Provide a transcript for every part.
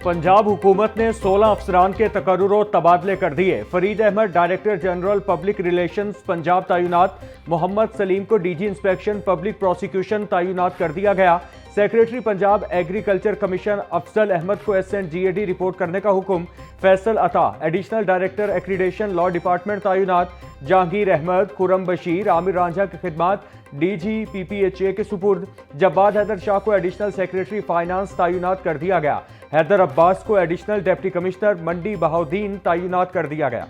पंजाब हुकूमत ने 16 अफसरान के तकर्रुर और तबादले कर दिए। Farid Ahmed director general public relations Punjab तैनात, मोहम्मद सलीम को डीजी इंस्पेक्शन पब्लिक प्रोसिक्यूशन तैनात कर दिया गया। Secretary Punjab agriculture commission Afzal Ahmed को SNGAD रिपोर्ट करने का हुक्म। Faisal Ata additional director accreditation law department तैनात। जहांगीर अहमद, खुरम बशीर, आमिर रांझा की खिदमात DG PPHA के सुपुर्द। जब्बाद हैदर शाह को एडिशनल सेक्रेटरी फाइनेंस तैनात कर दिया गया। हैदर अब्बास को एडिशनल डिप्टी कमिश्नर मंडी बहाउद्दीन तैनात कर दिया गया।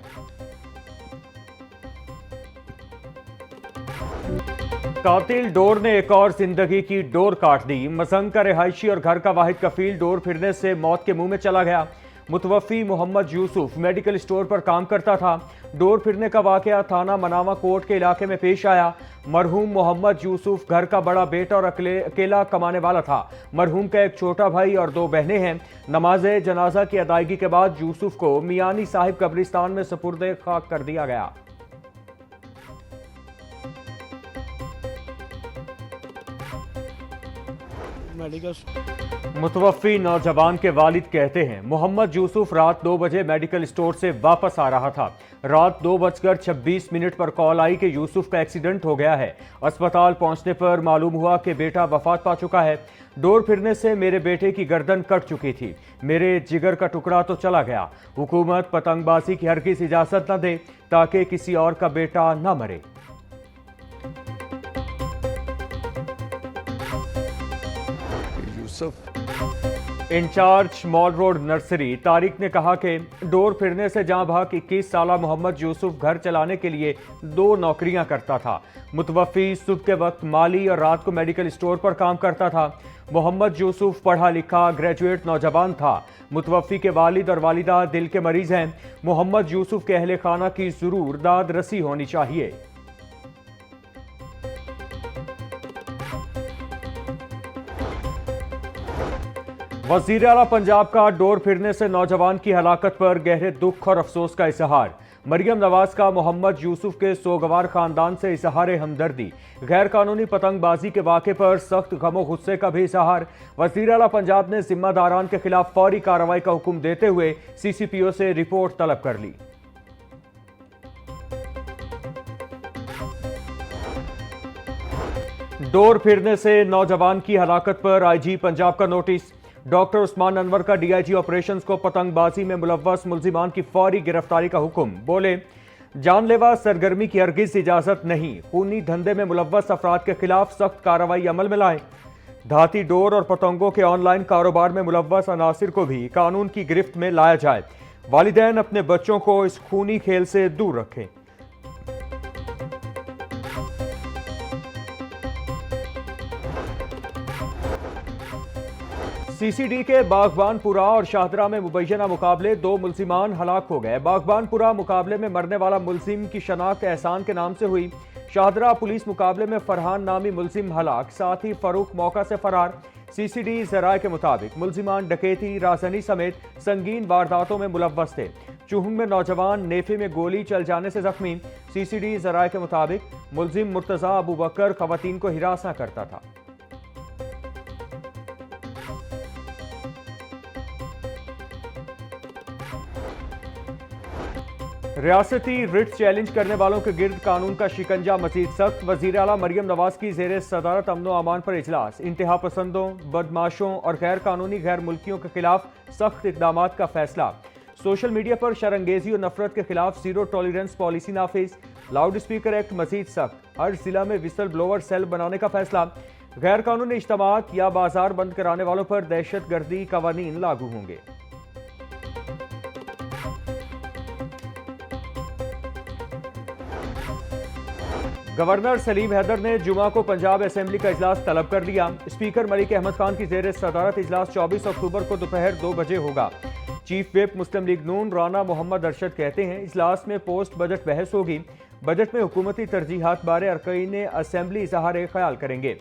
कातिल डोर ने एक और जिंदगी की डोर काट दी। मसंग का रिहायशी और घर का वाहिद कफील डोर फिरने से मौत के मुंह में चला गया। मुतवफ़ी मोहम्मद यूसुफ मेडिकल स्टोर पर काम करता था। डोर फिरने का वाकया थाना मनावा कोर्ट के इलाके में पेश आया। मरहूम मोहम्मद यूसुफ घर का बड़ा बेटा और अकेला कमाने वाला था। मरहूम का एक छोटा भाई और 2 बहनें हैं। नमाज जनाजा की अदायगी के बाद यूसुफ को मियानी साहिब कब्रिस्तान में सुपुर्द खाक कर दिया गया। मुतवफ़ी नौजवान के वालिद कहते हैं, मोहम्मद यूसुफ रात 2 बजे मेडिकल स्टोर से वापस आ रहा था। रात 2:26 पर कॉल आई कि यूसुफ का एक्सीडेंट हो गया है। अस्पताल पहुंचने पर मालूम हुआ कि बेटा वफात पा चुका है। डोर फिरने से मेरे बेटे की गर्दन कट चुकी थी। मेरे जिगर का टुकड़ा तो चला गया। हुकूमत पतंगबाजी की हरगिज़ इजाज़त न दे ताकि किसी और का बेटा न मरे। Incharge mall road nursery Tariq ने कहा कि डोर फिरने से जहां भाग 21 साला मोहम्मद यूसुफ घर चलाने के लिए 2 नौकरियां करता था। मुतवफ़ी सुबह के वक्त माली और रात को मेडिकल स्टोर पर काम करता था। मोहम्मद यूसुफ पढ़ा लिखा ग्रेजुएट नौजवान था। मुतवफ़ी के वालिद और वालिदा दिल के मरीज हैं। मोहम्मद यूसुफ के अहले खाना की ज़रूर दाद रसी होनी चाहिए। वज़ीर आला पंजाब का डोर फिरने से नौजवान की हलाकत पर गहरे दुख और अफसोस का इजहार। मरियम नवाज का मोहम्मद यूसुफ के सोगवार खानदान से इजहार हमदर्दी। गैर कानूनी पतंगबाजी के वाक़े पर सख्त गमो गुस्से का भी इजहार। वज़ीर आला पंजाब ने जिम्मेदारान के खिलाफ फौरी कार्रवाई का हुक्म देते हुए CCPO से रिपोर्ट तलब कर ली। डोर फिरने से नौजवान की हलाकत पर IG पंजाब का नोटिस। डॉक्टर उस्मान अनवर का DIG ऑपरेशंस को पतंगबाजी में मुलव्वस मुल्जिमान की फौरी गिरफ्तारी का हुक्म। बोले, जानलेवा सरगर्मी की हरगिज इजाजत नहीं। खूनी धंधे में मुलव्वस अफराद के खिलाफ सख्त कार्रवाई अमल में लाए। धाती डोर और पतंगों के ऑनलाइन कारोबार में मुलव्वस अनासिर को भी कानून की गिरफ्त में लाया जाए। वालिदैन अपने बच्चों को इस खूनी खेल से दूर रखें। CCD के बागबानपुरा और शाहदरा में मुबैना मुकाबले 2 मुल्जिमान हलाक हो गए। बागबानपुरा मुकाबले में मरने वाला मुल्जिम की शनाख्त एहसान के नाम से हुई। शाहदरा पुलिस मुकाबले में फरहान नामी मुल्जिम हलाक, साथ ही फरूक मौका से फरार। CCD ज़राए के मुताबिक मुल्जिमान डकैती, राजनी समेत संगीन वारदातों में मुलव्वस थे। चुहंग में नौजवान नेफे में गोली चल जाने से जख्मी। CCD ज़राए के मुताबिक मुल्जिम मुर्तज़ा अबू बकर खवातीन को हिरासा करता था। रियासती रिट चैलेंज करने वालों के गिर्द कानून का शिकंजा मजीद सख्त। वज़ीर आला मरियम नवाज की ज़ेरे सदारत अमन व अमान पर इजलास। इंतहा पसंदों, बदमाशों और गैर कानूनी गैर मुल्कियों के खिलाफ सख्त इकदामात का फैसला। सोशल मीडिया पर शरंगेजी और नफरत के खिलाफ ज़ीरो टॉलरेंस पॉलिसी नाफिज। लाउड स्पीकर एक्ट मजीद सख्त। हर जिला में विसल ब्लोअर सेल बनाने का फैसला। गैर कानूनी इज्तिमात या बाजार बंद कराने वालों पर दहशत गर्दी कवानीन लागू होंगे। गवर्नर सलीम हैदर ने जुमा को पंजाब असेंबली का इजलास तलब कर लिया। स्पीकर मलिक अहमद खान की ज़ेरे सदारत इजलास 24 अक्टूबर को दोपहर 2 बजे होगा। चीफ व्हिप मुस्लिम लीग नून राना मोहम्मद अरशद कहते हैं, इजलास में पोस्ट बजट बहस होगी। बजट में हुकूमती तरजीहात बारे अरकाइन असेंबली इजहार ख्याल करेंगे।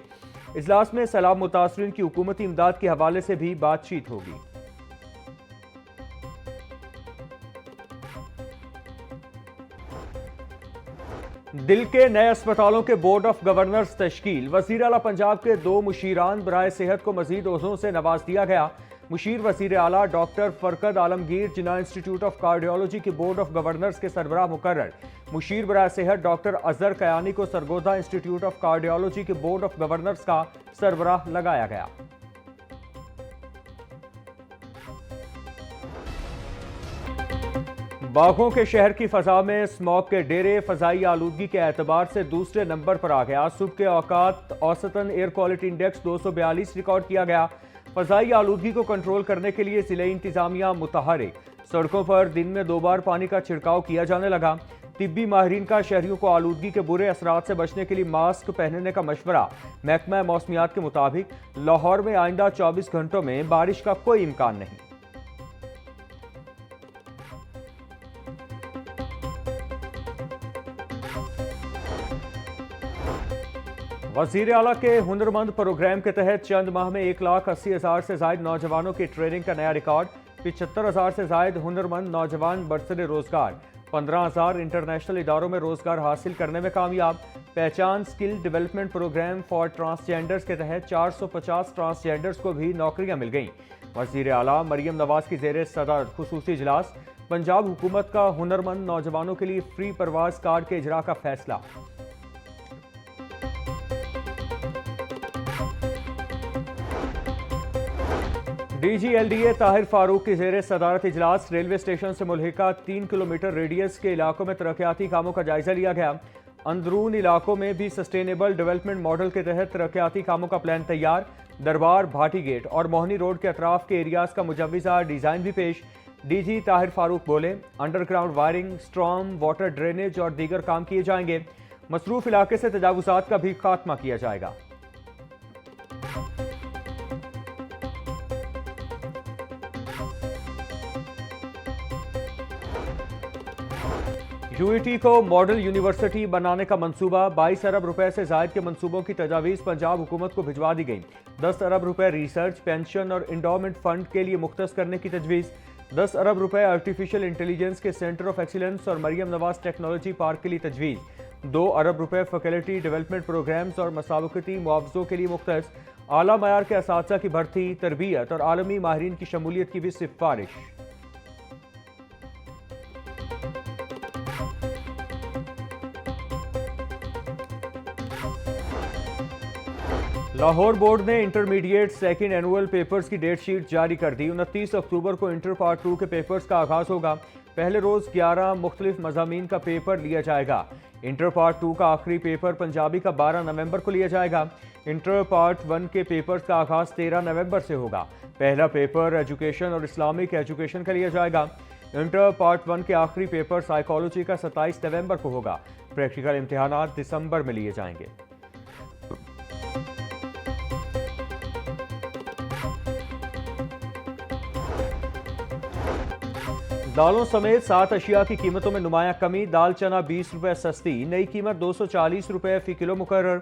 इजलास में सैलाब मुतासरीन की हुकूमती इमदाद के हवाले से भी बातचीत होगी। दिल के नए अस्पतालों के बोर्ड ऑफ गवर्नर्स तश्कील। वज़ीर आला पंजाब के 2 मुशीरान बराए सेहत को मजीद ओहदों से नवाज दिया गया। मुशीर वज़ीर आला doctor Farkat Alamgir Jinnah institute of cardiology की बोर्ड ऑफ गवर्नर्स के सरबराह मुकर्रर। मुशीर बराए सेहत डॉक्टर अजहर कयानी को सरगोदा इंस्टीट्यूट ऑफ कार्डियोलॉजी के बोर्ड ऑफ गवर्नर्स का सरबराह लगाया गया। बाघों के शहर की फजा में स्मॉग के डेरे फजाई आलूदगी के एतबार से दूसरे नंबर पर आ गया। सुबह के औकात औसतन एयर क्वालिटी इंडेक्स 242 रिकॉर्ड किया गया। फजाई आलूदगी को कंट्रोल करने के लिए जिले इंतजामिया मुतहरिक। सड़कों पर दिन में 2 बार पानी का छिड़काव किया जाने लगा। तिब्बी माहिरीन का शहरियों को आलूदगी के बुरे असरात से बचने के लिए मास्क पहनने का मशवरा। महकमा मौसमियात के मुताबिक लाहौर में आइंदा 24 घंटों में बारिश का कोई इम्कान नहीं। वज़ीर आला के हुनरमंद प्रोग्राम के तहत चंद माह में 1,80,000 से ज्यादा नौजवानों की ट्रेनिंग का नया रिकॉर्ड। 75,000 से ज्यादा हुनरमंद नौजवान बरसरे रोजगार। 15,000 इंटरनेशनल इदारों में रोजगार हासिल करने में कामयाब। Pehchan skill development programme for transgenders के तहत 450 ट्रांसजेंडर्स को भी नौकरियां मिल गईं। वज़ीर आला मरियम नवाज की ज़ेरे सदर खुसूसी इजलास। पंजाब हुकूमत का हुनरमंद नौजवानों के लिए फ्री परवाज कार्ड के इजरा का फैसला। DGLDA ताहिर फारूक की ज़ेरे सदारत इजलास। रेलवे स्टेशन से मुल्हिका 3 किलोमीटर रेडियस के इलाकों में तरक्याती कामों का जायजा लिया गया। अंदरून इलाकों में भी सस्टेनेबल डेवलपमेंट मॉडल के तहत तरक्याती कामों का प्लान तैयार। दरबार, भाटी गेट और मोहनी रोड के अतराफ के एरियाज का मुजव्विज़ा डिज़ाइन भी पेश। DG ताहिर फारूक बोले, underground wiring, storm water drainage और दीगर काम किए जाएंगे। मसरूफ इलाके से तजावुज़ात का भी खात्मा किया जाएगा। UET को मॉडल यूनिवर्सिटी बनाने का मंसूबा। 22 अरब रुपए से जायद के मंसूबों की तजावीज़ पंजाब हुकूमत को भिजवा दी गई। 10 अरब रुपए रिसर्च, पेंशन और इंडोमेंट फंड के लिए मुख्तस करने की तजवीज़। 10 अरब रुपए आर्टिफिशियल इंटेलिजेंस के सेंटर ऑफ एक्सीलेंस और मरियम नवाज टेक्नोलॉजी पार्क के लिए तजवीज़। 2 अरब रुपए फैकल्टी डेवलपमेंट प्रोग्राम्स और मसावकती मुआवजों के लिए मुख्तस। आला मयार के असातिज़ा की भर्ती, तरबियत और आलमी माहिरीन की शमूलियत की भी सिफारिश। लाहौर बोर्ड ने इंटरमीडिएट सेकेंड एनुअल पेपर्स की डेट शीट जारी कर दी। 29 अक्टूबर को इंटर पार्ट 2 के पेपर्स का आगाज होगा। पहले रोज 11 मुख्तलिफ मज़ामीन का पेपर लिया जाएगा। इंटर पार्ट 2 का आखिरी पेपर पंजाबी का 12 नवंबर को लिया जाएगा। इंटर पार्ट 1 के पेपर्स का आगाज 13 नवंबर से होगा। पहला पेपर एजुकेशन और इस्लामिक एजुकेशन का लिया जाएगा। इंटर पार्ट 1 के आखिरी पेपर साइकोलॉजी का 27 नवंबर को होगा। प्रैक्टिकल इम्तिहानात दिसंबर में लिए जाएंगे। दालों समेत 7 अशिया की कीमतों में नुमाया कमी। दाल चना 20 रुपए सस्ती, नई कीमत 240 रुपए फी किलो मुकर्रर।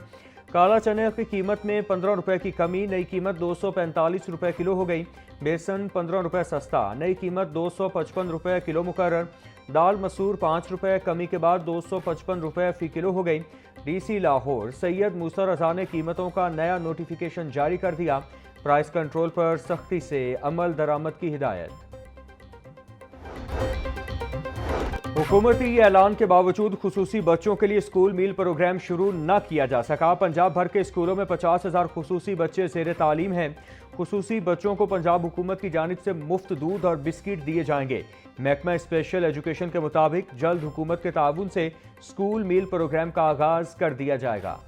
काला चने की कीमत में 15 रुपए की कमी, नई कीमत 245 रुपए किलो हो गई। बेसन 15 रुपए सस्ता, नई कीमत 255 रुपए किलो मुकर्रर। दाल मसूर 5 रुपए कमी के बाद 255 रुपए फी किलो हो गई। DC लाहौर सैयद मूसा रजा ने कीमतों का नया नोटिफिकेशन जारी कर दिया। प्राइस कंट्रोल पर सख्ती से अमल दरामद की हिदायत। हुकूमती ऐलान के बावजूद खुसूसी बच्चों के लिए स्कूल मील प्रोग्राम शुरू न किया जा सका। पंजाब भर के स्कूलों में 50,000 खुसूसी बच्चे ज़ेर तालीम हैं। खुसूसी बच्चों को पंजाब हुकूमत की जानिब से मुफ्त दूध और बिस्किट दिए जाएंगे। महकमा स्पेशल एजुकेशन के मुताबिक जल्द हुकूमत के ताउन से स्कूल मील प्रोग्राम का आगाज कर दिया जाएगा।